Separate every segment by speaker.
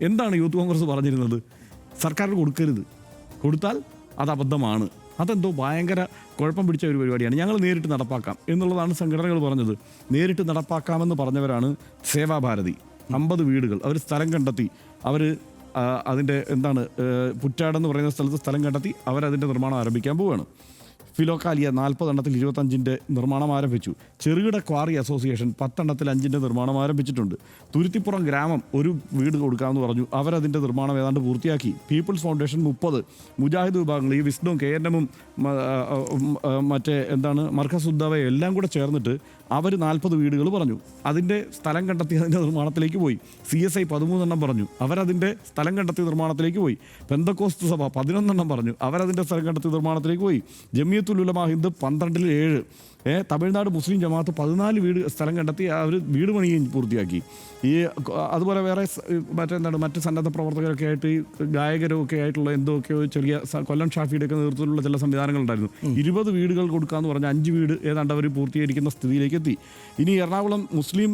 Speaker 1: എന്താണ് യൂത്ത് കോൺഗ്രസ് പറഞ്ഞിരുന്നത്? സർക്കാരിന് കൊടുക്കരുത്, കൊടുത്താൽ അത് അബദ്ധമാണ്, അതെന്തോ ഭയങ്കര കുഴപ്പം പിടിച്ച ഒരു പരിപാടിയാണ്, ഞങ്ങൾ നേരിട്ട് നടപ്പാക്കാം എന്നുള്ളതാണ് സംഘടനകൾ പറഞ്ഞത്. നേരിട്ട് നടപ്പാക്കാമെന്ന് പറഞ്ഞവരാണ് സേവാഭാരതി. 50 വീടുകൾ അവർ സ്ഥലം കണ്ടെത്തി, അവർ അതിൻ്റെ പുറ്റാടെന്ന് പറയുന്ന സ്ഥലത്ത് സ്ഥലം കണ്ടെത്തി അവരതിൻ്റെ നിർമ്മാണം ആരംഭിക്കാൻ പോവുകയാണ്. ഫിലോക്കാലിയ 40 എണ്ണത്തിൽ 25 നിർമ്മാണം ആരംഭിച്ചു. ചെറുകിട ക്വാറി അസോസിയേഷൻ 10 എണ്ണത്തിൽ 5 നിർമ്മാണം ആരംഭിച്ചിട്ടുണ്ട്. തുരുത്തിപ്പുറം ഗ്രാമം ഒരു വീട് കൊടുക്കാമെന്ന് പറഞ്ഞു, അവരതിൻ്റെ നിർമ്മാണം ഏതാണ്ട് പൂർത്തിയാക്കി. പീപ്പിൾസ് ഫൗണ്ടേഷൻ 30, മുജാഹിദ് വിഭാഗങ്ങൾ ഈ വിസ്ഡും KNM മറ്റേ മർക്കസുദ്ദവ എല്ലാം കൂടെ ചേർന്നിട്ട് അവർ 40 വീടുകൾ പറഞ്ഞു, അതിൻ്റെ സ്ഥലം കണ്ടെത്തി അതിൻ്റെ നിർമ്മാണത്തിലേക്ക് പോയി. CSI 13 എണ്ണം പറഞ്ഞു, അവരതിൻ്റെ സ്ഥലം കണ്ടെത്തി നിർമ്മാണത്തിലേക്ക് പോയി. പെന്തക്കോസ്ത് സഭ 11 എണ്ണം പറഞ്ഞു, അവരതിൻ്റെ സ്ഥലം കണ്ടെത്തി നിർമ്മാണത്തിലേക്ക് പോയി. ജമിയത്തുൽ ഉലമ ഹിന്ദ് 12-ൽ 7, തമിഴ്നാട് മുസ്ലിം ജമാഅത്ത് 14 വീട് സ്ഥലം കണ്ടെത്തി അവർ വീട് പണിയും പൂർത്തിയാക്കി. അതുപോലെ വേറെ മറ്റ് സന്നദ്ധ പ്രവർത്തകരൊക്കെ ആയിട്ട് ഈ ഗായകരും ഒക്കെ ആയിട്ടുള്ള എന്തൊക്കെയോ ചെറിയ കൊല്ലം ഷാഫിയുടെയൊക്കെ നേതൃത്വത്തിലുള്ള ചില സംവിധാനങ്ങളുണ്ടായിരുന്നു. 20 വീടുകൾ കൊടുക്കാമെന്ന് പറഞ്ഞ് 5 വീട് ഏതാണ്ട് അവർ പൂർത്തീകരിക്കുന്ന സ്ഥിതിയിലേക്ക് എത്തി. ഇനി എറണാകുളം മുസ്ലിം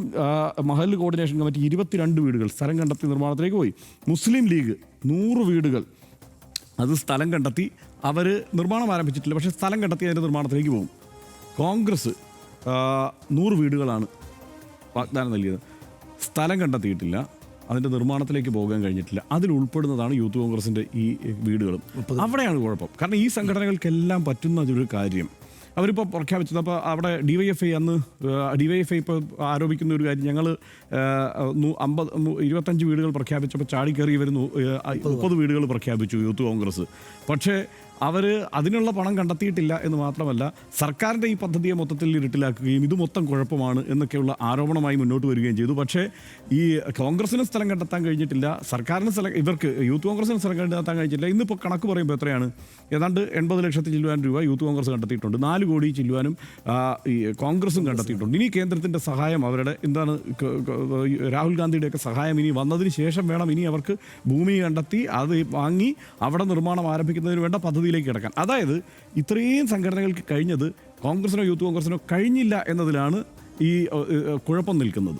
Speaker 1: മഹൽ കോർഡിനേഷൻ കമ്മിറ്റി 22 വീടുകൾ സ്ഥലം കണ്ടെത്തി നിർമ്മാണത്തിലേക്ക് പോയി. മുസ്ലിം ലീഗ് 100 വീടുകൾ അത് സ്ഥലം കണ്ടെത്തി അവർ നിർമ്മാണം ആരംഭിച്ചിട്ടില്ല, പക്ഷേ സ്ഥലം കണ്ടെത്തി അതിൻ്റെ നിർമ്മാണത്തിലേക്ക് പോകും. കോൺഗ്രസ് 100 വീടുകളാണ് വാഗ്ദാനം നൽകിയത്, സ്ഥലം കണ്ടെത്തിയിട്ടില്ല, അതിൻ്റെ നിർമ്മാണത്തിലേക്ക് പോകാൻ കഴിഞ്ഞിട്ടില്ല. അതിൽ ഉൾപ്പെടുന്നതാണ് യൂത്ത് കോൺഗ്രസിൻ്റെ ഈ വീടുകളും. അവിടെയാണ് കുഴപ്പം. കാരണം ഈ സംഘടനകൾക്കെല്ലാം പറ്റുന്ന ഒരു കാര്യം അവരിപ്പോൾ പ്രഖ്യാപിച്ചത്. അപ്പോൾ അവിടെ DYFI ഇപ്പോൾ ആരോപിക്കുന്ന ഒരു കാര്യം, ഞങ്ങൾ 25 വീടുകൾ പ്രഖ്യാപിച്ചപ്പോൾ ചാടിക്കയറി വരുന്നു 30 വീടുകൾ പ്രഖ്യാപിച്ചു യൂത്ത് കോൺഗ്രസ്. പക്ഷേ അവർ അതിനുള്ള പണം കണ്ടെത്തിയിട്ടില്ല എന്ന് മാത്രമല്ല, സർക്കാരിൻ്റെ ഈ പദ്ധതിയെ മൊത്തത്തിൽ ഇരുട്ടിലാക്കുകയും ഇത് മൊത്തം കുഴപ്പമാണ് എന്നൊക്കെയുള്ള ആരോപണമായി മുന്നോട്ട് വരികയും ചെയ്തു. പക്ഷേ ഈ കോൺഗ്രസിന് സ്ഥലം കണ്ടെത്താൻ കഴിഞ്ഞിട്ടില്ല, സർക്കാരിന് ഇവർക്ക് യൂത്ത് കോൺഗ്രസിന് സ്ഥലം കണ്ടെത്താൻ കഴിഞ്ഞിട്ടില്ല. ഇന്നിപ്പോൾ കണക്ക് പറയുമ്പോൾ എത്രയാണ്? ഏതാണ്ട് 80 ലക്ഷത്തിൽ ചില്ലുവാൻ രൂപ യൂത്ത് കോൺഗ്രസ് കണ്ടെത്തിയിട്ടുണ്ട്. 4 കോടി ചില്ലുവാനും ഈ കോൺഗ്രസും കണ്ടെത്തിയിട്ടുണ്ട്. ഇനി കേന്ദ്രത്തിൻ്റെ സഹായം, അവരുടെ രാഹുൽ ഗാന്ധിയുടെയൊക്കെ സഹായം ഇനി വന്നതിന് ശേഷം വേണം ഇനി അവർക്ക് ഭൂമി കണ്ടെത്തി അത് വാങ്ങി അവിടെ നിർമ്മാണം ആരംഭിക്കുന്നതിന് വേണ്ട പദ്ധതിയിലേക്ക് കിടക്കാൻ. അതായത് ഇത്രയും സംഘടനകൾക്ക് കഴിഞ്ഞത് കോൺഗ്രസിനോ യൂത്ത് കോൺഗ്രസിനോ കഴിഞ്ഞില്ല എന്നതിലാണ് ഈ കുഴപ്പം നിൽക്കുന്നത്.